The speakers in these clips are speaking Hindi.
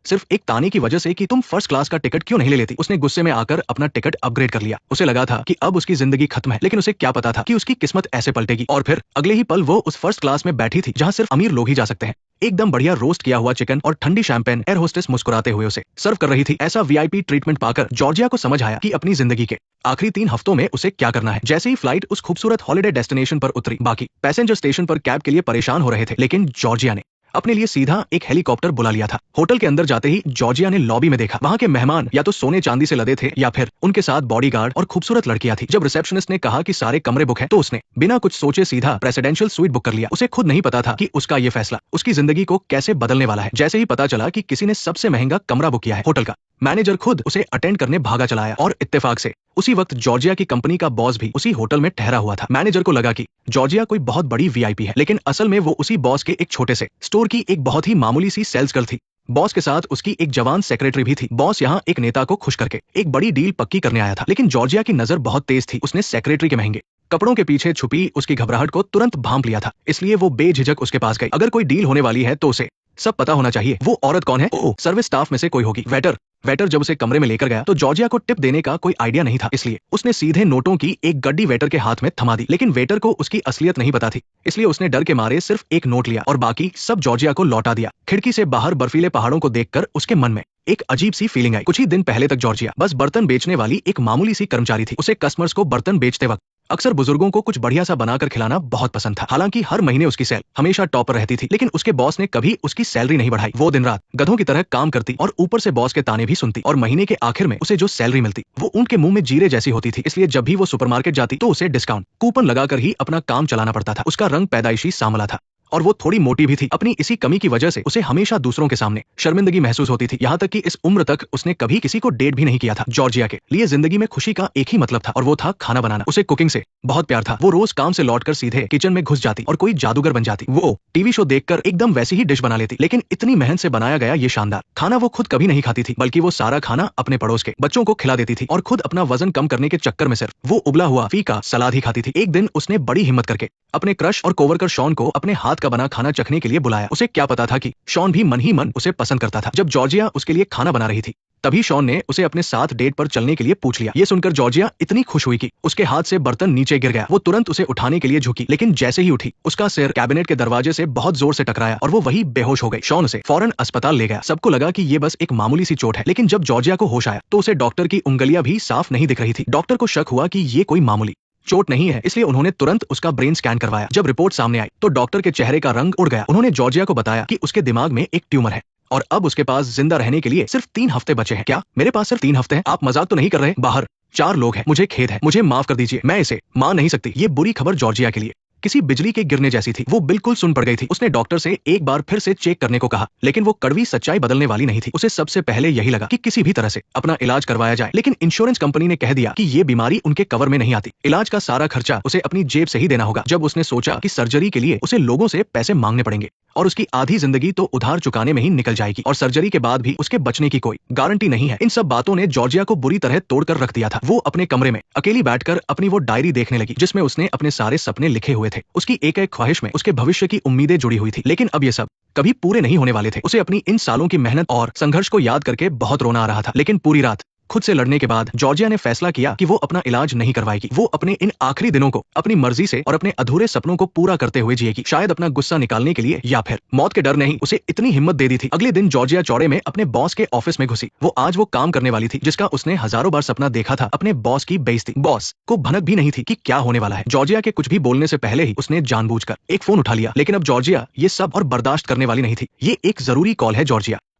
सिर्फ एक ताने की वजह से कि तुम फर्स्ट क्लास का टिकट क्यों नहीं ले लेती। उसने गुस्से में आकर अपना टिकट अपग्रेड कर लिया। उसे लगा था कि अब उसकी जिंदगी खत्म है, लेकिन उसे क्या पता था कि उसकी किस्मत ऐसे पलटेगी। और फिर अगले ही पल वो उस फर्स्ट क्लास में बैठी थी जहां सिर्फ अमीर लोग ही जा सकते हैं। एकदम बढ़िया रोस्ट किया हुआ चिकन और ठंडी शैंपेन एयर होस्टेस मुस्कुराते हुए उसे सर्व कर रही थी। ऐसा वीआईपी ट्रीटमेंट पाकर जॉर्जिया को समझ आया कि अपनी जिंदगी के आखिरी 3 हफ्तों में उसे क्या करना है। जैसे ही फ्लाइट उस खूबसूरत हॉलिडे डेस्टिनेशन पर उतरी, बाकी पैसेंजर स्टेशन पर कैब के लिए परेशान हो रहे थे, लेकिन जॉर्जिया ने अपने लिए सीधा एक हेलीकॉप्टर बुला लिया था। होटल के अंदर जाते ही जॉर्जिया ने लॉबी में देखा, वहां के मेहमान या तो सोने चांदी से लदे थे या फिर उनके साथ बॉडीगार्ड और खूबसूरत लड़कियां थी। जब रिसेप्शनिस्ट ने कहा कि सारे कमरे बुक हैं, तो उसने बिना कुछ सोचे सीधा प्रेसिडेंशियल स्वीट बुक कर लिया। उसे खुद नहीं पता था कि उसका ये फैसला उसकी जिंदगी को कैसे बदलने वाला है। जैसे ही पता चला कि किसी ने सबसे महंगा कमरा बुक किया है, होटल का मैनेजर खुद उसे अटेंड करने भागा चला आया। और इत्तेफाक से उसी वक्त जॉर्जिया की कंपनी का बॉस भी उसी होटल में ठहरा हुआ था। मैनेजर को लगा कि जॉर्जिया कोई बहुत बड़ी वीआईपी है, लेकिन असल में वो उसी बॉस के एक छोटे से स्टोर की एक बहुत ही मामूली सी सेल्स गर्ल थी। बॉस के साथ उसकी एक जवान सेक्रेटरी भी थी। बॉस यहाँ एक नेता को खुश करके एक बड़ी डील पक्की करने आया था, लेकिन जॉर्जिया की नजर बहुत तेज थी। उसने सेक्रेटरी के महंगे कपड़ों के पीछे छुपी उसकी घबराहट को तुरंत भांप लिया था, इसलिए वो बेझिझक उसके पास गई। अगर कोई डील होने वाली है तो उसे सब पता होना चाहिए। वो औरत कौन है? ओह, सर्विस स्टाफ में से कोई होगी। वेटर जब उसे कमरे में लेकर गया तो जॉर्जिया को टिप देने का कोई आइडिया नहीं था, इसलिए उसने सीधे नोटों की एक गड्डी वेटर के हाथ में थमा दी। लेकिन वेटर को उसकी असलियत नहीं पता थी, इसलिए उसने डर के मारे सिर्फ एक नोट लिया और बाकी सब जॉर्जिया को लौटा दिया। खिड़की से बाहर बर्फीले पहाड़ों को देखकर उसके मन में एक अजीब सी फीलिंग आई। कुछ ही दिन पहले तक जॉर्जिया बस बर्तन बेचने वाली एक मामूली सी कर्मचारी थी। उसे कस्टमर्स को बर्तन बेचते वक्त अक्सर बुजुर्गों को कुछ बढ़िया सा बनाकर खिलाना बहुत पसंद था। हालांकि हर महीने उसकी सैल हमेशा टॉप पर रहती थी, लेकिन उसके बॉस ने कभी उसकी सैलरी नहीं बढ़ाई। वो दिन रात गधों की तरह काम करती और ऊपर से बॉस के ताने भी सुनती, और महीने के आखिर में उसे जो सैलरी मिलती वो ऊंट के मुंह में जीरे जैसी होती थी। इसलिए जब भी वो सुपरमार्केट जाती तो उसे डिस्काउंट कूपन लगाकर ही अपना काम चलाना पड़ता था। उसका रंग पैदाइशी सांवला था और वो थोड़ी मोटी भी थी। अपनी इसी कमी की वजह से उसे हमेशा दूसरों के सामने शर्मिंदगी महसूस होती थी। यहाँ तक कि इस उम्र तक उसने कभी किसी को डेट भी नहीं किया था। जॉर्जिया के लिए जिंदगी में खुशी का एक ही मतलब था और वो था खाना बनाना। उसे कुकिंग से बहुत प्यार था। वो रोज काम से लौटकर सीधे किचन में घुस जाती और कोई जादूगर बन जाती। वो टीवी शो देखकर एकदम वैसी ही डिश बना लेती, लेकिन इतनी मेहनत से बनाया गया ये शानदार खाना वो खुद कभी नहीं खाती थी, बल्कि वो सारा खाना अपने पड़ोस के बच्चों को खिला देती थी और खुद अपना वजन कम करने के चक्कर में सिर्फ वो उबला हुआ फीका सलाद ही खाती थी। एक दिन उसने बड़ी हिम्मत करके अपने क्रश और कोवर्कर शॉन को अपने हाथ का बना खाना चखने के लिए बुलाया। उसे क्या पता था कि शॉन भी मन ही मन उसे पसंद करता था। जब जॉर्जिया उसके लिए खाना बना रही थी तभी शॉन ने उसे अपने साथ डेट पर चलने के लिए पूछ लिया। ये सुनकर जॉर्जिया इतनी खुश हुई कि उसके हाथ से बर्तन नीचे गिर गया। वो तुरंत उसे उठाने के लिए झुकी, लेकिन जैसे ही उठी उसका सिर कैबिनेट के दरवाजे से बहुत जोर से टकराया और वो वही बेहोश हो गई। शॉन उसे फौरन अस्पताल ले गया। सबको लगा कि ये बस एक मामूली सी चोट है, लेकिन जब जॉर्जिया को होश आया तो उसे डॉक्टर की उंगलियां भी साफ नहीं दिख रही थी। डॉक्टर को शक हुआ कि ये कोई मामूली चोट नहीं है, इसलिए उन्होंने तुरंत उसका ब्रेन स्कैन करवाया। जब रिपोर्ट सामने आई तो डॉक्टर के चेहरे का रंग उड़ गया। उन्होंने जॉर्जिया को बताया कि उसके दिमाग में एक ट्यूमर है और अब उसके पास जिंदा रहने के लिए सिर्फ 3 हफ्ते बचे हैं। क्या मेरे पास सिर्फ 3 हफ्ते हैं? आप मजाक तो नहीं कर रहे? बाहर 4 लोग हैं, मुझे खेद है, मुझे माफ कर दीजिए, मैं इसे मान नहीं सकती। ये बुरी खबर जॉर्जिया के लिए किसी बिजली के गिरने जैसी थी। वो बिल्कुल सुन पड़ गई थी। उसने डॉक्टर से एक बार फिर से चेक करने को कहा, लेकिन वो कड़वी सच्चाई बदलने वाली नहीं थी। उसे सबसे पहले यही लगा कि किसी भी तरह से अपना इलाज करवाया जाए, लेकिन इंश्योरेंस कंपनी ने कह दिया कि ये बीमारी उनके कवर में नहीं आती। इलाज का सारा खर्चा उसे अपनी जेब से ही देना होगा। जब उसने सोचा कि सर्जरी के लिए उसे लोगों से पैसे मांगने पड़ेंगे और उसकी आधी जिंदगी तो उधार चुकाने में ही निकल जाएगी और सर्जरी के बाद भी उसके बचने की कोई गारंटी नहीं है, इन सब बातों ने जॉर्जिया को बुरी तरह तोड़कर रख दिया था। वो अपने कमरे में अकेली बैठकर अपनी वो डायरी देखने लगी जिसमें उसने अपने सारे सपने लिखे हुए थे। उसकी एक एक ख्वाहिश में उसके भविष्य की उम्मीदें जुड़ी हुई थी, लेकिन अब ये सब कभी पूरे नहीं होने वाले थे। उसे अपनी इन सालों की मेहनत और संघर्ष को याद करके बहुत रोना आ रहा था, लेकिन पूरी रात खुद से लड़ने के बाद जॉर्जिया ने फैसला किया कि वो अपना इलाज नहीं करवाएगी। वो अपने इन आखिरी दिनों को अपनी मर्जी से और अपने अधूरे सपनों को पूरा करते हुए जिएगी, शायद अपना गुस्सा निकालने के लिए या फिर मौत के डर ने ही उसे इतनी हिम्मत दे दी थी। अगले दिन जॉर्जिया चौड़े में अपने बॉस के ऑफिस में घुसी। वो आज वो काम करने वाली थी जिसका उसने हजारों बार सपना देखा था, अपने बॉस की बेइज्जती। बॉस को भनक भी नहीं थी कि क्या होने वाला है। जॉर्जिया के कुछ भी बोलने से पहले ही उसने जानबूझकर एक फोन उठा लिया, लेकिन अब जॉर्जिया ये सब और बर्दाश्त करने वाली नहीं थी। ये एक जरूरी कॉल है।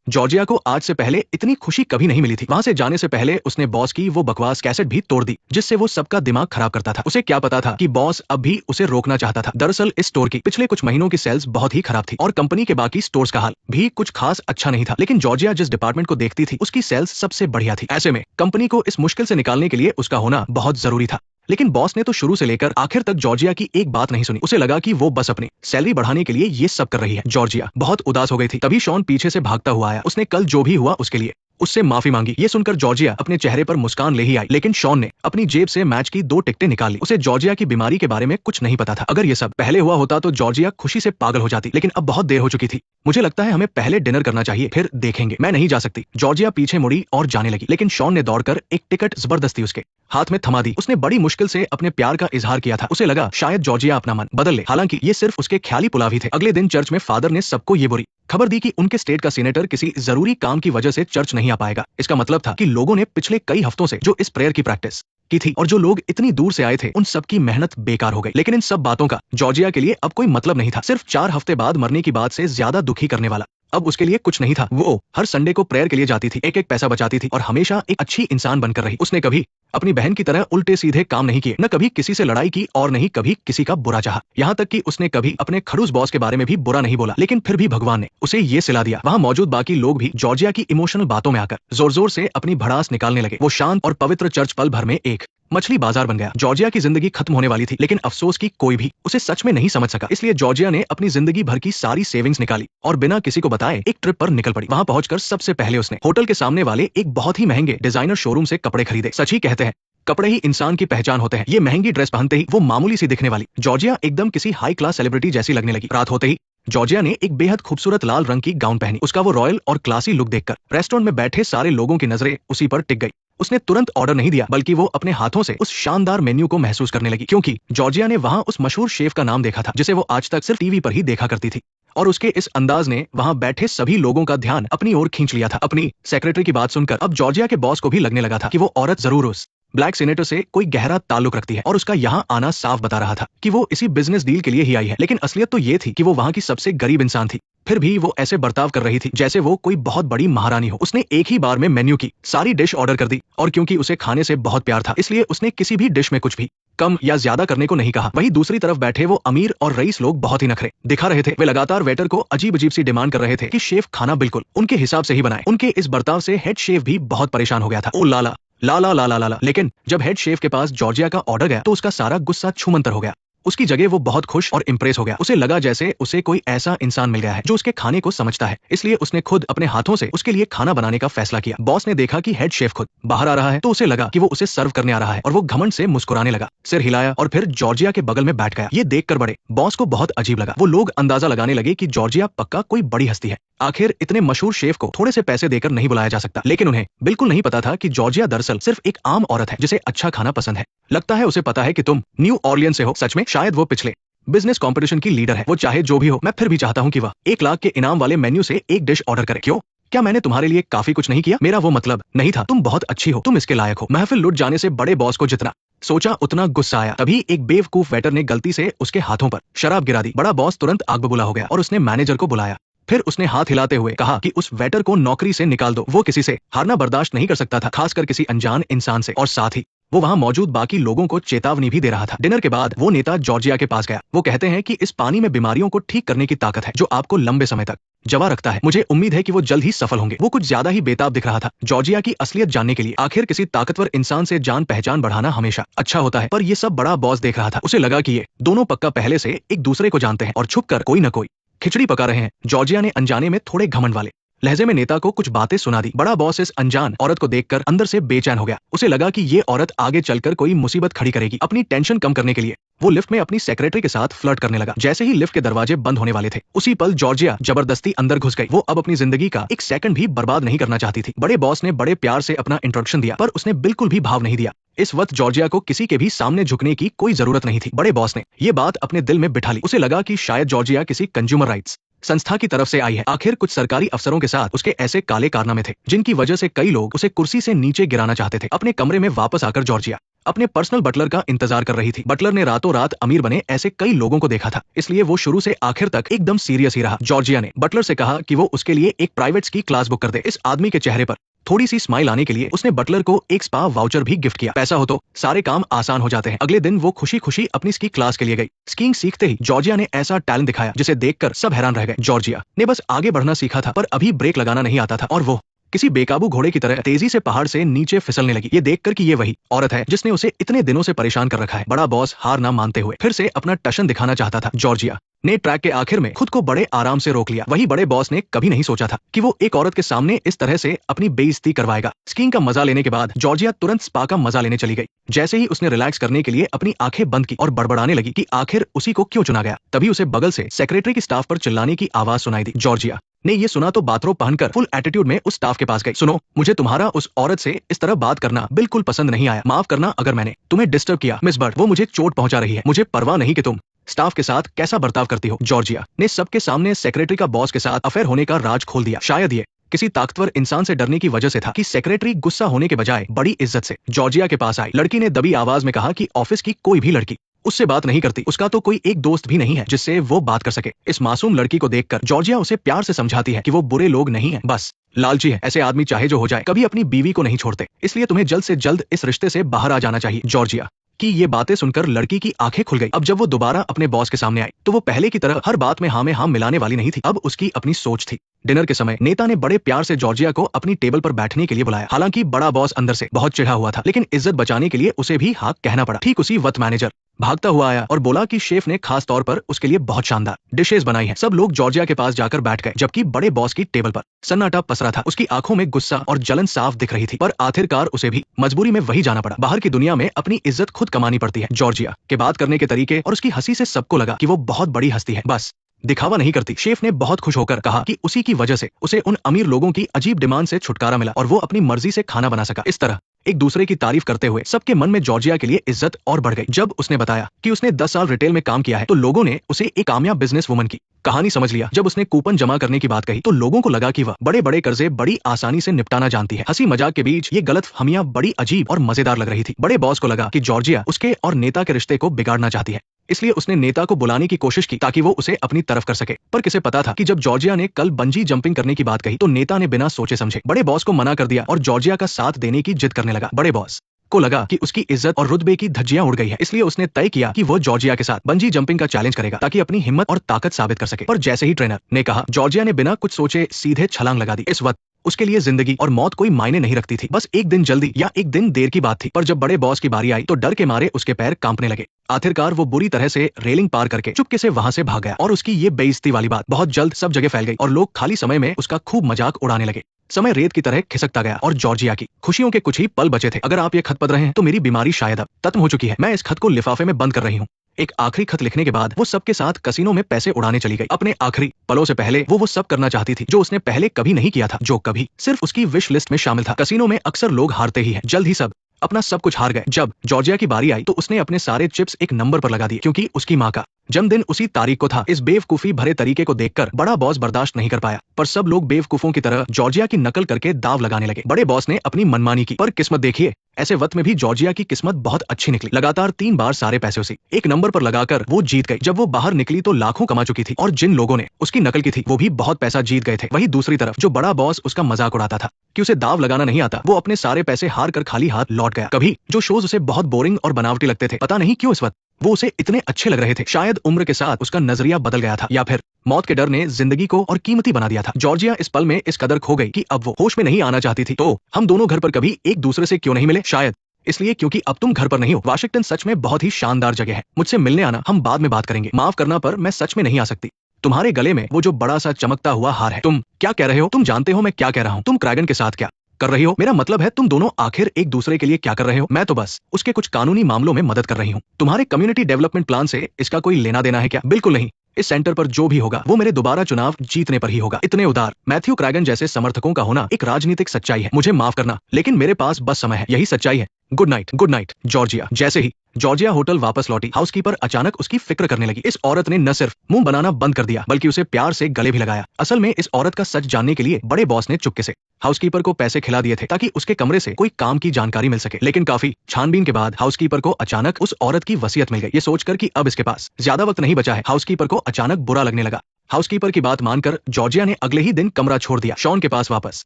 जॉर्जिया को आज से पहले इतनी खुशी कभी नहीं मिली थी। वहां से जाने से पहले उसने बॉस की वो बकवास कैसेट भी तोड़ दी जिससे वो सबका दिमाग खराब करता था। उसे क्या पता था कि बॉस अब भी उसे रोकना चाहता था। दरअसल इस स्टोर की पिछले कुछ महीनों की सेल्स बहुत ही खराब थी और कंपनी के बाकी स्टोर्स का हाल भी कुछ खास अच्छा नहीं था, लेकिन जॉर्जिया जिस डिपार्टमेंट को देखती थी उसकी सेल्स सबसे बढ़िया थी। ऐसे में कंपनी को इस मुश्किल से निकालने के लिए उसका होना बहुत जरूरी था। लेकिन बॉस ने तो शुरू से लेकर आखिर तक जॉर्जिया की एक बात नहीं सुनी। उसे लगा कि वो बस अपनी सैलरी बढ़ाने के लिए ये सब कर रही है। जॉर्जिया बहुत उदास हो गई थी। तभी शॉन पीछे से भागता हुआ आया। उसने कल जो भी हुआ उसके लिए उससे माफी मांगी। ये सुनकर जॉर्जिया अपने चेहरे पर मुस्कान ले ही आई, लेकिन शॉन ने अपनी जेब से मैच की 2 टिकटें निकाल ली। उसे जॉर्जिया की बीमारी के बारे में कुछ नहीं पता था। अगर ये सब पहले हुआ होता तो जॉर्जिया खुशी से पागल हो जाती, लेकिन अब बहुत देर हो चुकी थी। मुझे लगता है हमें पहले डिनर करना चाहिए, फिर देखेंगे। मैं नहीं जा सकती। जॉर्जिया पीछे मुड़ी और जाने लगी, लेकिन शॉन ने दौड़कर एक टिकट जबरदस्ती उसके हाथ में थमा दी। उसने बड़ी मुश्किल से अपने प्यार का इजहार किया था। उसे लगा शायद जॉर्जिया अपना मन बदल ले। हालांकि ये सिर्फ उसके ख्याली पुलाव ही थे। अगले दिन चर्च में फादर ने सबको ये बुरी खबर दी कि उनके स्टेट का सीनेटर किसी जरूरी काम की वजह से चर्च नहीं आ पाएगा। इसका मतलब था कि लोगों ने पिछले कई हफ्तों से जो इस प्रेयर की प्रैक्टिस की थी और जो लोग इतनी दूर से आए थे, उन सब की मेहनत बेकार हो गई। लेकिन इन सब बातों का जॉर्जिया के लिए अब कोई मतलब नहीं था। सिर्फ 4 हफ्ते बाद मरने की बात से ज्यादा दुखी करने वाला अब उसके लिए कुछ नहीं था। वो हर संडे को प्रेयर के लिए जाती थी, एक एक पैसा बचाती थी और हमेशा एक अच्छी इंसान बनकर रही। उसने कभी अपनी बहन की तरह उल्टे सीधे काम नहीं किए, न कभी किसी से लड़ाई की और नहीं कभी किसी का बुरा चाहा। यहाँ तक कि उसने कभी अपने खड़ूस बॉस के बारे में भी बुरा नहीं बोला। लेकिन फिर भी भगवान ने उसे ये सिला दिया। वहाँ मौजूद बाकी लोग भी जॉर्जिया की इमोशनल बातों में आकर जोर जोर से अपनी भड़ास निकालने लगे। वो शांत और पवित्र चर्च पल भर में एक मछली बाजार बन गया। जॉर्जिया की जिंदगी खत्म होने वाली थी, लेकिन अफसोस की कोई भी उसे सच में नहीं समझ सका। इसलिए जॉर्जिया ने अपनी जिंदगी भर की सारी सेविंग्स निकाली और बिना किसी को बताए एक ट्रिप पर निकल पड़ी। वहां पहुंचकर सबसे पहले उसने होटल के सामने वाले एक बहुत ही महंगे डिजाइनर शोरूम से कपड़े खरीदे। सच ही कहते हैं, कपड़े ही इंसान की पहचान होते हैं। ये महंगी ड्रेस पहनते ही वो मामूली सी दिखने वाली जॉर्जिया एकदम किसी हाई क्लास सेलिब्रिटी जैसी लगने लगी। रात होते ही जॉर्जिया ने एक बेहद खूबसूरत लाल रंग की गाउन पहनी। उसका वो रॉयल और क्लासी लुक देखकर रेस्टोरेंट में बैठे सारे लोगों की नजरें उसी पर टिक गई। उसने तुरंत ऑर्डर नहीं दिया, बल्कि वो अपने हाथों से उस शानदार मेन्यू को महसूस करने लगी, क्योंकि जॉर्जिया ने वहां उस मशहूर शेफ का नाम देखा था जिसे वो आज तक सिर्फ टीवी पर ही देखा करती थी। और उसके इस अंदाज ने वहां बैठे सभी लोगों का ध्यान अपनी ओर खींच लिया था। अपनी सेक्रेटरी की बात सुनकर अब जॉर्जिया के बॉस को भी लगने लगा था कि वो औरत जरूर उस ब्लैक सीनेटर से कोई गहरा ताल्लुक रखती है और उसका यहाँ आना साफ बता रहा था कि वो इसी बिजनेस डील के लिए ही आई है। लेकिन असलियत तो ये थी कि वो वहाँ की सबसे गरीब इंसान थी। फिर भी वो ऐसे बर्ताव कर रही थी जैसे वो कोई बहुत बड़ी महारानी हो। उसने एक ही बार में मेन्यू की सारी डिश ऑर्डर कर दी और क्योंकि उसे खाने से बहुत प्यार था, इसलिए उसने किसी भी डिश में कुछ भी कम या ज्यादा करने को नहीं कहा। वहीं दूसरी तरफ बैठे वो अमीर और रईस लोग बहुत ही नखरे दिखा रहे थे। वे लगातार वेटर को अजीब अजीब सी डिमांड कर रहे थे कि शेफ खाना बिल्कुल उनके हिसाब से ही बनाए। उनके इस बर्ताव से हेड शेफ भी बहुत परेशान हो गया था। ओ लाला लाला लाला लाला। लेकिन जब हेड शेफ के पास जॉर्जिया का ऑर्डर गया तो उसका सारा गुस्सा छूमंतर हो गया। उसकी जगह वो बहुत खुश और इम्प्रेस हो गया। उसे लगा जैसे उसे कोई ऐसा इंसान मिल गया है जो उसके खाने को समझता है। इसलिए उसने खुद अपने हाथों से उसके लिए खाना बनाने का फैसला किया। बॉस ने देखा कि हेड शेफ खुद बाहर आ रहा है तो उसे लगा कि वो उसे सर्व करने आ रहा है और वो घमंड से मुस्कुराने लगा, सिर हिलाया और फिर जॉर्जिया के बगल में बैठ गया। ये देखकर बड़े बॉस को बहुत अजीब लगा। वो लोग अंदाजा लगाने लगे कि जॉर्जिया पक्का कोई बड़ी हस्ती है। आखिर इतने मशहूर शेफ को थोड़े से पैसे देकर नहीं बुलाया जा सकता। लेकिन उन्हें बिल्कुल नहीं पता था कि जॉर्जिया दरअसल सिर्फ एक आम औरत है जिसे अच्छा खाना पसंद है। लगता है उसे पता है कि तुम न्यू ऑर्लियन से हो। सच में शायद वो पिछले बिजनेस कंपटीशन की लीडर है। वो चाहे जो भी हो, मैं फिर भी चाहता हूँ कि वह 1 लाख के इनाम वाले मेन्यू से एक डिश ऑर्डर करे। क्यों? क्या मैंने तुम्हारे लिए काफी कुछ नहीं किया? मेरा वो मतलब नहीं था। तुम बहुत अच्छी हो, तुम इसके लायक हो। महफिल लुट जाने से बड़े बॉस को जितना सोचा उतना गुस्सा आया। तभी एक बेवकूफ वेटर ने गलती से उसके हाथों पर शराब गिरा दी। बड़ा बॉस तुरंत आग बबूला हो गया और उसने मैनेजर को बुलाया। फिर उसने हाथ हिलाते हुए कहा कि उस वेटर को नौकरी से निकाल दो। वो किसी से हारना बर्दाश्त नहीं कर सकता था, खासकर किसी अनजान इंसान से। और साथ ही वो वहां मौजूद बाकी लोगों को चेतावनी भी दे रहा था। डिनर के बाद वो नेता जॉर्जिया के पास गया। वो कहते हैं कि इस पानी में बीमारियों को ठीक करने की ताकत है जो आपको लंबे समय तक जवा रखता है। मुझे उम्मीद है कि वो जल्द ही सफल होंगे। वो कुछ ज्यादा ही बेताब दिख रहा था जॉर्जिया की असलियत जानने के लिए। आखिर किसी ताकतवर इंसान से जान पहचान बढ़ाना हमेशा अच्छा होता है, पर ये सब बड़ा बॉस देख रहा था। उसे लगा कि ये दोनों पक्का पहले से एक दूसरे को जानते हैं और छुपकर कोई न कोई खिचड़ी पका रहे हैं। जॉर्जिया ने अनजाने में थोड़े घमंड वाले लहजे में नेता को कुछ बातें सुना दी। बड़ा बॉस इस अनजान औरत को देखकर अंदर से बेचैन हो गया। उसे लगा कि ये औरत आगे चलकर कोई मुसीबत खड़ी करेगी। अपनी टेंशन कम करने के लिए वो लिफ्ट में अपनी सेक्रेटरी के साथ फ्लर्ट करने लगा। जैसे ही लिफ्ट के दरवाजे बंद होने वाले थे, उसी पल जॉर्जिया जबरदस्ती अंदर घुस गई। वो अब अपनी जिंदगी का एक सेकंड भी बर्बाद नहीं करना चाहती थी। बड़े बॉस ने बड़े प्यार से अपना इंट्रोडक्शन दिया, पर उसने बिल्कुल भी भाव नहीं दिया। इस वक्त जॉर्जिया को किसी के भी सामने झुकने की कोई जरूरत नहीं थी। बड़े बॉस ने ये बात अपने दिल में बिठा ली। उसे लगा कि शायद जॉर्जिया किसी कंज्यूमर राइट्स संस्था की तरफ से आई है। आखिर कुछ सरकारी अफसरों के साथ उसके ऐसे काले कारनामे थे जिनकी वजह से कई लोग उसे कुर्सी से नीचे गिराना चाहते थे। अपने कमरे में वापस आकर जॉर्जिया अपने पर्सनल बटलर का इंतजार कर रही थी। बटलर ने रातों रात अमीर बने ऐसे कई लोगों को देखा था, इसलिए वो शुरू से आखिर तक एकदम सीरियस ही रहा। जॉर्जिया ने बटलर से कहा कि वो उसके लिए एक प्राइवेट स्की क्लास बुक कर दे। इस आदमी के चेहरे पर थोड़ी सी स्माइल आने के लिए उसने बटलर को एक स्पा वाउचर भी गिफ्ट किया। पैसा हो तो सारे काम आसान हो जाते हैं। अगले दिन वो खुशी खुशी अपनी स्की क्लास के लिए गई। स्कीइंग सीखते ही जॉर्जिया ने ऐसा टैलेंट दिखाया जिसे देखकर सब हैरान रह गए। जॉर्जिया ने बस आगे बढ़ना सीखा था, पर अभी ब्रेक लगाना नहीं आता था और वो किसी बेकाबू घोड़े की तरह तेजी से पहाड़ से नीचे फिसलने लगी। ये देखकर कि ये वही औरत है जिसने उसे इतने दिनों से परेशान कर रखा है, बड़ा बॉस हार ना मानते हुए फिर से अपना टशन दिखाना चाहता था। जॉर्जिया ने ट्रैक के आखिर में खुद को बड़े आराम से रोक लिया। वही बड़े बॉस ने कभी नहीं सोचा था कि वो एक औरत के सामने इस तरह से अपनी बेइज्जती करवाएगा। स्कीइंग का मजा लेने के बाद जॉर्जिया तुरंत स्पा का मजा लेने चली गई। जैसे ही उसने रिलैक्स करने के लिए अपनी आंखें बंद की और बड़बड़ाने लगी कि आखिर उसी को क्यों चुना गया, तभी उसे बगल से सेक्रेटरी की स्टाफ पर चिल्लाने की आवाज सुनाई दी। जॉर्जिया ने ये सुना तो बाथरोब पहनकर फुल एटीट्यूड में उस स्टाफ के पास गई। सुनो, मुझे तुम्हारा उस औरत से इस तरह बात करना बिल्कुल पसंद नहीं आया। माफ करना अगर मैंने तुम्हें डिस्टर्ब किया मिस बर्ड, वो मुझे चोट पहुंचा रही है। मुझे परवाह नहीं कि तुम स्टाफ के साथ कैसा बर्ताव करती हो। जॉर्जिया ने सबके सामने सेक्रेटरी का बॉस के साथ अफेयर होने का राज खोल दिया। शायद ये किसी ताकतवर इंसान से डरने की वजह से था कि सेक्रेटरी गुस्सा होने के बजाय बड़ी इज्जत से जॉर्जिया के पास आई। लड़की ने दबी आवाज में कहा कि ऑफिस की कोई भी लड़की उससे बात नहीं करती, उसका तो कोई एक दोस्त भी नहीं है जिससे वो बात कर सके। इस मासूम लड़की को देखकर जॉर्जिया उसे प्यार से समझाती है कि वो बुरे लोग नहीं है, बस लालची है। ऐसे आदमी चाहे जो हो जाए कभी अपनी बीवी को नहीं छोड़ते, इसलिए तुम्हें जल्द से जल्द इस रिश्ते से बाहर आ जाना चाहिए। जॉर्जिया कि ये बातें सुनकर लड़की की आंखें खुल गई। अब जब वो दोबारा अपने बॉस के सामने आई तो वो पहले की तरह हर बात में हाँ मिलाने वाली नहीं थी। अब उसकी अपनी सोच थी। डिनर के समय नेता ने बड़े प्यार से जॉर्जिया को अपनी टेबल पर बैठने के लिए बुलाया। हालांकि बड़ा बॉस अंदर से बहुत चिढ़ा हुआ था, लेकिन इज्जत बचाने के लिए उसे भी हाँ कहना पड़ा। ठीक उसी वक्त मैनेजर भागता हुआ आया और बोला कि शेफ ने खास तौर पर उसके लिए बहुत शानदार डिशेस बनाई हैं। सब लोग जॉर्जिया के पास जाकर बैठ गए, जबकि बड़े बॉस की टेबल पर सन्नाटा पसरा था। उसकी आंखों में गुस्सा और जलन साफ दिख रही थी, पर आखिरकार उसे भी मजबूरी में वही जाना पड़ा। बाहर की दुनिया में अपनी इज्जत खुद कमानी पड़ती है। जॉर्जिया के बात करने के तरीके और उसकी हंसी से सबको लगा कि वो बहुत बड़ी हस्ती है, बस दिखावा नहीं करती। शेफ ने बहुत खुश होकर कहा कि उसी की वजह से उसे उन अमीर लोगों की अजीब डिमांड से छुटकारा मिला और वो अपनी मर्जी से खाना बना सका। इस तरह एक दूसरे की तारीफ करते हुए सबके मन में जॉर्जिया के लिए इज्जत और बढ़ गई। जब उसने बताया कि उसने 10 साल रिटेल में काम किया है तो लोगों ने उसे एक कामयाब बिजनेस वुमन की कहानी समझ लिया। जब उसने कूपन जमा करने की बात कही तो लोगों को लगा कि वह बड़े बड़े कर्जे बड़ी आसानी से निपटाना जानती है। हंसी मजाक के बीच ये गलतफहमियां बड़ी अजीब और मजेदार लग रही थी। बड़े बॉस को लगा कि जॉर्जिया उसके और नेता के रिश्ते को बिगाड़ना चाहती है, इसलिए उसने नेता को बुलाने की कोशिश की ताकि वो उसे अपनी तरफ कर सके। पर किसे पता था कि जब जॉर्जिया ने कल बंजी जंपिंग करने की बात कही तो नेता ने बिना सोचे समझे बड़े बॉस को मना कर दिया और जॉर्जिया का साथ देने की जिद करने लगा। बड़े बॉस को लगा कि उसकी इज्जत और रुतबे की धज्जियां उड़ गई है, इसलिए उसने तय किया कि वो जॉर्जिया के साथ बंजी जंपिंग का चैलेंज करेगा ताकि अपनी हिम्मत और ताकत साबित कर सके। पर जैसे ही ट्रेनर ने कहा, जॉर्जिया ने बिना कुछ सोचे सीधे छलांग लगा दी। इस वक्त उसके लिए जिंदगी और मौत कोई मायने नहीं रखती थी, बस एक दिन जल्दी या एक दिन देर की बात थी। पर जब बड़े बॉस की बारी आई तो डर के मारे उसके पैर कांपने लगे। आखिरकार वो बुरी तरह से रेलिंग पार करके चुपके से वहां से भाग गया और उसकी ये बेइज्जती वाली बात बहुत जल्द सब जगह फैल गई और लोग खाली समय में उसका खूब मजाक उड़ाने लगे। समय रेत की तरह खिसकता गया और जॉर्जिया की खुशियों के कुछ ही पल बचे थे। अगर आप ये खत पढ़ रहे हैं तो मेरी बीमारी शायद अब खत्म हो चुकी है। मैं इस खत को लिफाफे में बंद कर रही हूँ। एक आखिरी खत लिखने के बाद वो सबके साथ कसिनो में पैसे उड़ाने चली गई। अपने आखिरी पलों से पहले वो सब करना चाहती थी जो उसने पहले कभी नहीं किया था, जो कभी सिर्फ उसकी विश लिस्ट में शामिल था। कसिनो में अक्सर लोग हारते ही हैं। जल्द ही सब अपना सब कुछ हार गए। जब जॉर्जिया की बारी आई तो उसने अपने सारे चिप्स एक नंबर पर लगा दिए, क्योंकि उसकी माँ का जन्मदिन उसी तारीख को था। इस बेवकूफी भरे तरीके को देखकर बड़ा बॉस बर्दाश्त नहीं कर पाया, पर सब लोग बेवकूफों की तरह जॉर्जिया की नकल करके दाव लगाने लगे। बड़े बॉस ने अपनी मनमानी की, पर किस्मत देखिए, ऐसे वक्त में भी जॉर्जिया की किस्मत बहुत अच्छी निकली। लगातार 3 बार सारे पैसे उसी एक नंबर पर लगाकर वो जीत गई। जब वो बाहर निकली तो लाखों कमा चुकी थी और जिन लोगों ने उसकी नकल की थी वो भी बहुत पैसा जीत गए थे। वहीं दूसरी तरफ जो बड़ा बॉस उसका मजाक उड़ाता था कि उसे दाव लगाना नहीं आता, वो अपने सारे पैसे हार कर खाली हाथ लौट गया। कभी जो शोज उसे बहुत बोरिंग और बनावटी लगते थे, पता नहीं क्यों इस वक्त वो उसे इतने अच्छे लग रहे थे। शायद उम्र के साथ उसका नजरिया बदल गया था, या फिर मौत के डर ने जिंदगी को और कीमती बना दिया था। जॉर्जिया इस पल में इस कदर खो गई कि अब वो होश में नहीं आना चाहती थी। तो हम दोनों घर पर कभी एक दूसरे से क्यों नहीं मिले? शायद इसलिए क्योंकि अब तुम घर पर नहीं हो। वाशिंगटन सच में बहुत ही शानदार जगह है। मुझसे मिलने आना, हम बाद में बात करेंगे। माफ करना पर मैं सच में नहीं आ सकती। तुम्हारे गले में वो जो बड़ा सा चमकता हुआ हार है। तुम क्या कह रहे हो? तुम जानते हो मैं क्या कह रहा हूँ? तुम क्रैगन के साथ क्या कर रही हो? मेरा मतलब है तुम दोनों आखिर एक दूसरे के लिए क्या कर रहे हो? मैं तो बस उसके कुछ कानूनी मामलों में मदद कर रही हूँ। तुम्हारे कम्युनिटी डेवलपमेंट प्लान से इसका कोई लेना देना है क्या? बिल्कुल नहीं। इस सेंटर पर जो भी होगा वो मेरे दोबारा चुनाव जीतने पर ही होगा। इतने उदार मैथ्यू क्रैगन जैसे समर्थकों का होना एक राजनीतिक सच्चाई है। मुझे माफ करना, लेकिन मेरे पास बस समय है। यही सच्चाई है। Good night Georgia. जैसे ही जॉर्जिया होटल वापस लौटी, हाउसकीपर अचानक उसकी फिक्र करने लगी। इस औरत ने न सिर्फ मुंह बनाना बंद कर दिया बल्कि उसे प्यार से गले भी लगाया। असल में इस औरत का सच जानने के लिए बड़े बॉस ने चुपके से हाउसकीपर को पैसे खिला दिए थे ताकि उसके कमरे से कोई काम की जानकारी मिल सके। लेकिन काफी छानबीन के बाद हाउसकीपर को अचानक उस औरत की वसीयत मिल गई। ये सोचकर कि अब इसके पास ज्यादा वक्त नहीं बचा है, हाउसकीपर को अचानक बुरा लगने लगा। हाउसकीपर की बात मानकर जॉर्जिया ने अगले ही दिन कमरा छोड़ दिया। शॉन के पास वापस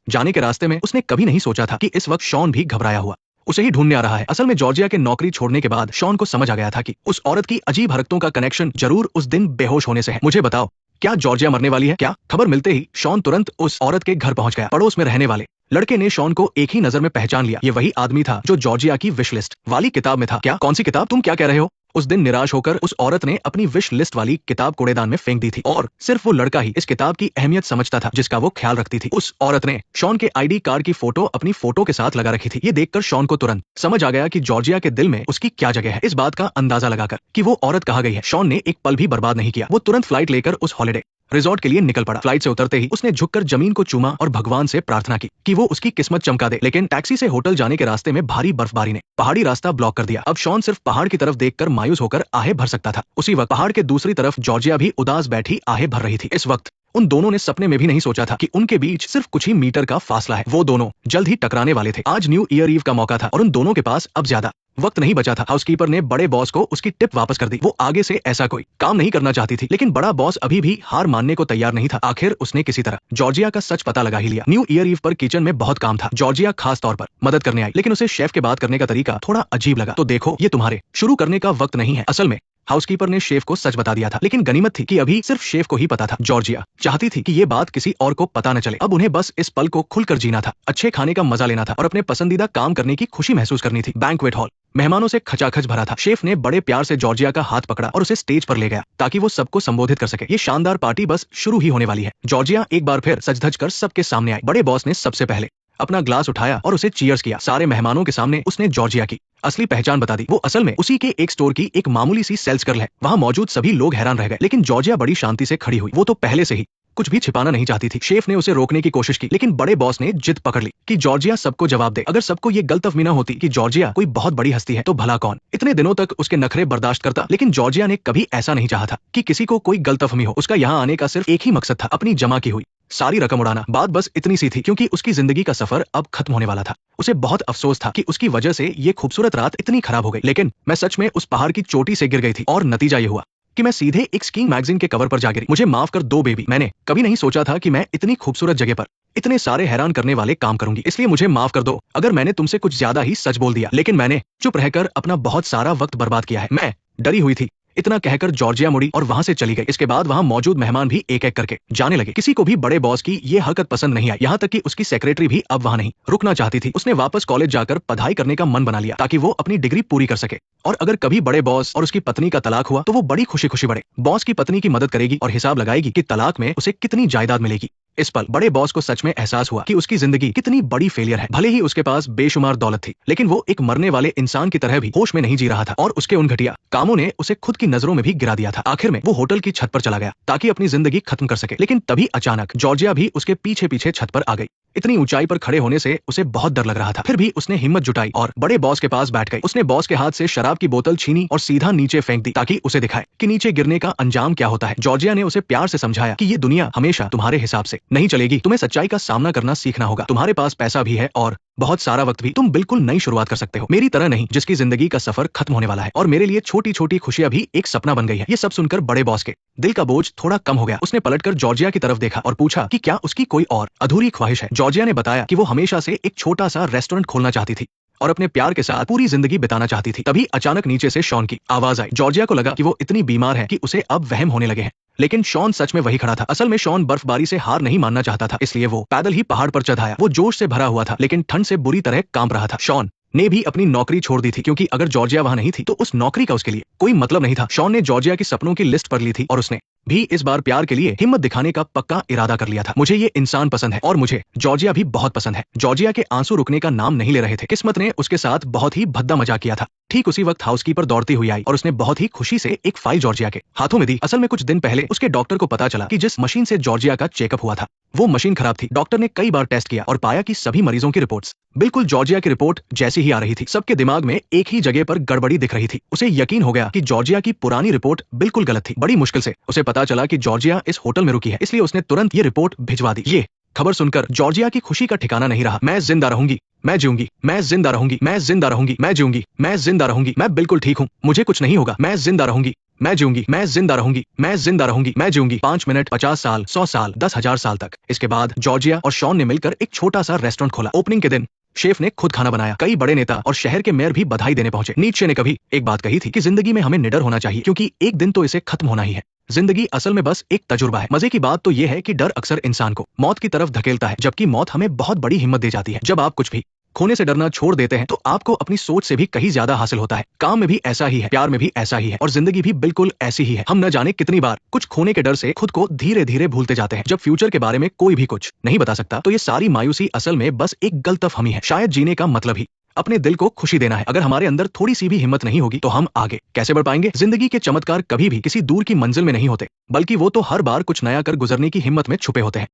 जाने के रास्ते में उसने कभी नहीं सोचा था कि इस वक्त शॉन भी घबराया हुआ उसे ही ढूंढने आ रहा है। असल में जॉर्जिया के नौकरी छोड़ने के बाद शॉन को समझ आ गया था कि उस औरत की अजीब हरकतों का कनेक्शन जरूर उस दिन बेहोश होने से है। मुझे बताओ, क्या जॉर्जिया मरने वाली है क्या? खबर मिलते ही शॉन तुरंत उस औरत के घर पहुंच गया। पड़ोस में रहने वाले लड़के ने शॉन को एक ही नजर में पहचान लिया। ये वही आदमी था जो जॉर्जिया की विश लिस्ट वाली किताब में था। क्या? कौन सी किताब? तुम क्या कह रहे हो? उस दिन निराश होकर उस औरत ने अपनी विश लिस्ट वाली किताब कूड़ेदान में फेंक दी थी और सिर्फ वो लड़का ही इस किताब की अहमियत समझता था जिसका वो ख्याल रखती थी। उस औरत ने शॉन के आईडी कार्ड की फोटो अपनी फोटो के साथ लगा रखी थी। ये देखकर शॉन को तुरंत समझ आ गया कि जॉर्जिया के दिल में उसकी क्या जगह है। इस बात का अंदाजा लगाकर कि वो औरत कहाँ गई है, शॉन ने एक पल भी बर्बाद नहीं किया। वो तुरंत फ्लाइट लेकर उस हॉलिडे रिजॉर्ट के लिए निकल पड़ा। फ्लाइट से उतरते ही उसने झुककर जमीन को चूमा और भगवान से प्रार्थना की कि वो उसकी किस्मत चमका दे। लेकिन टैक्सी से होटल जाने के रास्ते में भारी बर्फबारी ने पहाड़ी रास्ता ब्लॉक कर दिया। अब शॉन सिर्फ पहाड़ की तरफ देखकर मायूस होकर आहें भर सकता था। उसी वक्त पहाड़ के दूसरी तरफ जॉर्जिया भी उदास बैठी आहें भर रही थी। इस वक्त उन दोनों ने सपने में भी नहीं सोचा था कि उनके बीच सिर्फ कुछ ही मीटर का फासला है। वो दोनों जल्द ही टकराने वाले थे। आज न्यू ईयर ईव का मौका था और उन दोनों के पास अब ज्यादा वक्त नहीं बचा था। हाउसकीपर ने बड़े बॉस को उसकी टिप वापस कर दी। वो आगे से ऐसा कोई काम नहीं करना चाहती थी, लेकिन बड़ा बॉस अभी भी हार मानने को तैयार नहीं था। आखिर उसने किसी तरह जॉर्जिया का सच पता लगा ही लिया। न्यू ईयर ईव पर किचन में बहुत काम था। जॉर्जिया खास तौर पर मदद करने आई, लेकिन उसे शेफ के बात करने का तरीका थोड़ा अजीब लगा। तो देखो, ये तुम्हारे शुरू करने का वक्त नहीं है। असल में हाउसकीपर ने शेफ को सच बता दिया था, लेकिन गनीमत थी कि अभी सिर्फ शेफ को ही पता था। जॉर्जिया चाहती थी कि ये बात किसी और को पता न चले। अब उन्हें बस इस पल को खुलकर जीना था, अच्छे खाने का मजा लेना था और अपने पसंदीदा काम करने की खुशी महसूस करनी थी। बैंक्वेट हॉल मेहमानों से खचाखच भरा था। शेफ ने बड़े प्यार से जॉर्जिया का हाथ पकड़ा और उसे स्टेज पर ले गया ताकि वो सबको संबोधित कर सके। ये शानदार पार्टी बस शुरू ही होने वाली है। जॉर्जिया एक बार फिर सज-धज कर सबके सामने आई। बड़े बॉस ने सबसे पहले अपना ग्लास उठाया और उसे चीयर्स किया। सारे मेहमानों के सामने उसने जॉर्जिया की असली पहचान बता दी। वो असल में उसी के एक स्टोर की एक मामूली सी सेल्स गर्ल है। वहाँ मौजूद सभी लोग हैरान रह गए, लेकिन जॉर्जिया बड़ी शांति से खड़ी हुई। वो तो पहले से ही कुछ भी छिपाना नहीं चाहती थी। शेफ ने उसे रोकने की कोशिश की, लेकिन बड़े बॉस ने जिद पकड़ ली कि जॉर्जिया सबको जवाब दे। अगर सबको ये गलतफहमी न होती कि जॉर्जिया कोई बहुत बड़ी हस्ती है, तो भला कौन इतने दिनों तक उसके नखरे बर्दाश्त करता। लेकिन जॉर्जिया ने कभी ऐसा नहीं चाहा था कि किसी को कोई गलतफहमी हो। उसका यहाँ आने का सिर्फ एक ही मकसद था, अपनी जमा की हुई सारी रकम उड़ाना। बात बस इतनी सी थी, क्योंकि उसकी जिंदगी का सफर अब खत्म होने वाला था। उसे बहुत अफसोस था कि उसकी वजह से ये खूबसूरत रात इतनी खराब हो गई। लेकिन मैं सच में उस पहाड़ की चोटी से गिर गई थी और नतीजा ये हुआ कि मैं सीधे एक स्कीइंग मैगजीन के कवर पर जा गिरी। मुझे माफ कर दो बेबी। मैंने कभी नहीं सोचा था कि मैं इतनी खूबसूरत जगह पर इतने सारे हैरान करने वाले काम करूंगी, इसलिए मुझे माफ कर दो अगर मैंने तुमसे कुछ ज्यादा ही सच बोल दिया। लेकिन मैंने चुप रहकर अपना बहुत सारा वक्त बर्बाद किया है। मैं डरी हुई थी। इतना कहकर जॉर्जिया मुड़ी और वहां से चली गई। इसके बाद वहां मौजूद मेहमान भी एक एक करके जाने लगे। किसी को भी बड़े बॉस की ये हरकत पसंद नहीं आई, यहाँ तक कि उसकी सेक्रेटरी भी अब वहां नहीं रुकना चाहती थी। उसने वापस कॉलेज जाकर पढ़ाई करने का मन बना लिया ताकि वो अपनी डिग्री पूरी कर सके। और अगर कभी बड़े बॉस और उसकी पत्नी का तलाक हुआ तो वो बड़ी खुशी खुशी बड़े बॉस की पत्नी की मदद करेगी और हिसाब लगाएगी कि तलाक में उसे कितनी जायदाद मिलेगी। इस पल बड़े बॉस को सच में एहसास हुआ कि उसकी जिंदगी कितनी बड़ी फेलियर है। भले ही उसके पास बेशुमार दौलत थी, लेकिन वो एक मरने वाले इंसान की तरह भी होश में नहीं जी रहा था और उसके उन घटिया कामों ने उसे खुद की नजरों में भी गिरा दिया था। आखिर में वो होटल की छत पर चला गया ताकि अपनी जिंदगी खत्म कर सके। लेकिन तभी अचानक जॉर्जिया भी उसके पीछे पीछे छत पर आ गई। इतनी ऊंचाई पर खड़े होने से उसे बहुत डर लग रहा था, फिर भी उसने हिम्मत जुटाई और बड़े बॉस के पास बैठ गई। उसने बॉस के हाथ से शराब की बोतल छीनी और सीधा नीचे फेंक दी ताकि उसे दिखाए कि नीचे गिरने का अंजाम क्या होता है। जॉर्जिया ने उसे प्यार से समझाया कि ये दुनिया हमेशा तुम्हारे हिसाब से नहीं चलेगी। तुम्हें सच्चाई का सामना करना सीखना होगा। तुम्हारे पास पैसा भी है और बहुत सारा वक्त भी। तुम बिल्कुल नई शुरुआत कर सकते हो, मेरी तरह नहीं जिसकी जिंदगी का सफर खत्म होने वाला है। और मेरे लिए छोटी छोटी खुशियां भी एक सपना बन गई है। ये सब सुनकर बड़े बॉस के दिल का बोझ थोड़ा कम हो गया। उसने पलटकर जॉर्जिया की तरफ देखा और पूछा कि क्या उसकी कोई और अधूरी ख्वाहिश है। जॉर्जिया ने बताया कि वो हमेशा से एक छोटा सा रेस्टोरेंट खोलना चाहती थी और अपने प्यार के साथ पूरी जिंदगी बिताना चाहती थी। तभी अचानक नीचे से शॉन की आवाज आई। जॉर्जिया को लगा कि वो इतनी बीमार है कि उसे अब वहम होने लगे हैं, लेकिन शॉन सच में वही खड़ा था। असल में शॉन बर्फबारी से हार नहीं मानना चाहता था, इसलिए वो पैदल ही पहाड़ पर चढ़ आया। वो जोश से भरा हुआ था, लेकिन ठंड से बुरी तरह कांप रहा था। शॉन ने भी अपनी नौकरी छोड़ दी थी, क्योंकि अगर जॉर्जिया वहां नहीं थी तो उस नौकरी का उसके लिए कोई मतलब नहीं था। शॉन ने जॉर्जिया की सपनों की लिस्ट पर ली थी और उसने भी इस बार प्यार के लिए हिम्मत दिखाने का पक्का इरादा कर लिया था। मुझे ये इंसान पसंद है और मुझे जॉर्जिया भी बहुत पसंद है। जॉर्जिया के आंसू रुकने का नाम नहीं ले रहे थे। किस्मत ने उसके साथ बहुत ही भद्दा मजाक किया था। ठीक उसी वक्त हाउसकीपर दौड़ती हुई आई और उसने बहुत ही खुशी से एक फाइल जॉर्जिया के हाथों में दी। असल में कुछ दिन पहले उसके डॉक्टर को पता चला कि जिस मशीन से जॉर्जिया का चेकअप हुआ था वो मशीन खराब थी। डॉक्टर ने कई बार टेस्ट किया और पाया कि सभी मरीजों की रिपोर्ट्स बिल्कुल जॉर्जिया की रिपोर्ट जैसी ही आ रही थी। सबके दिमाग में एक ही जगह पर गड़बड़ी दिख रही थी। उसे यकीन हो गया कि जॉर्जिया की पुरानी रिपोर्ट बिल्कुल गलत थी। बड़ी मुश्किल से उसे पता चला कि जॉर्जिया इस होटल में रुकी है, इसलिए उसने तुरंत ये रिपोर्ट भिजवा दी। ये खबर सुनकर जॉर्जिया की खुशी का ठिकाना नहीं रहा। मैं जिंदा रहूंगी, मैं जीऊंगी, मैं जिंदा रहूंगी, मैं जिंदा रहूंगी, मैं जीऊंगी, मैं जिंदा रहूंगी, मैं बिल्कुल ठीक हूँ, मुझे कुछ नहीं होगा, मैं जिंदा रहूंगी, मैं जीऊंगी, मैं जिंदा रहूंगी, मैं जिंदा रहूंगी, मैं जीऊंगी। 5 मिनट, 50 साल, 100 साल, 10,000 साल तक। इसके बाद जॉर्जिया और शॉन ने मिलकर एक छोटा सा रेस्टोरेंट खोला। ओपनिंग के दिन शेफ ने खुद खाना बनाया। कई बड़े नेता और शहर के मेयर भी बधाई देने पहुंचे। नीत्शे ने कभी एक बात कही थी कि जिंदगी में हमें निडर होना चाहिए, क्योंकि एक दिन तो इसे खत्म होना ही है। जिंदगी असल में बस एक तजुर्बा है। मजे की बात तो यह है कि डर अक्सर इंसान को मौत की तरफ धकेलता है, जबकि मौत हमें बहुत बड़ी हिम्मत दे जाती है। जब आप कुछ भी खोने से डरना छोड़ देते हैं तो आपको अपनी सोच से भी कहीं ज्यादा हासिल होता है। काम में भी ऐसा ही है, प्यार में भी ऐसा ही है, और जिंदगी भी बिल्कुल ऐसी ही है। हम न जाने कितनी बार कुछ खोने के डर से खुद को धीरे धीरे भूलते जाते हैं। जब फ्यूचर के बारे में कोई भी कुछ नहीं बता सकता तो ये सारी मायूसी असल में बस एक गलतफहमी है। शायद जीने का मतलब ही अपने दिल को खुशी देना है। अगर हमारे अंदर थोड़ी सी भी हिम्मत नहीं होगी तो हम आगे कैसे बढ़ पाएंगे? जिंदगी के चमत्कार कभी भी किसी दूर की मंजिल में नहीं होते, बल्कि वो तो हर बार कुछ नया कर गुजरने की हिम्मत में छुपे होते हैं।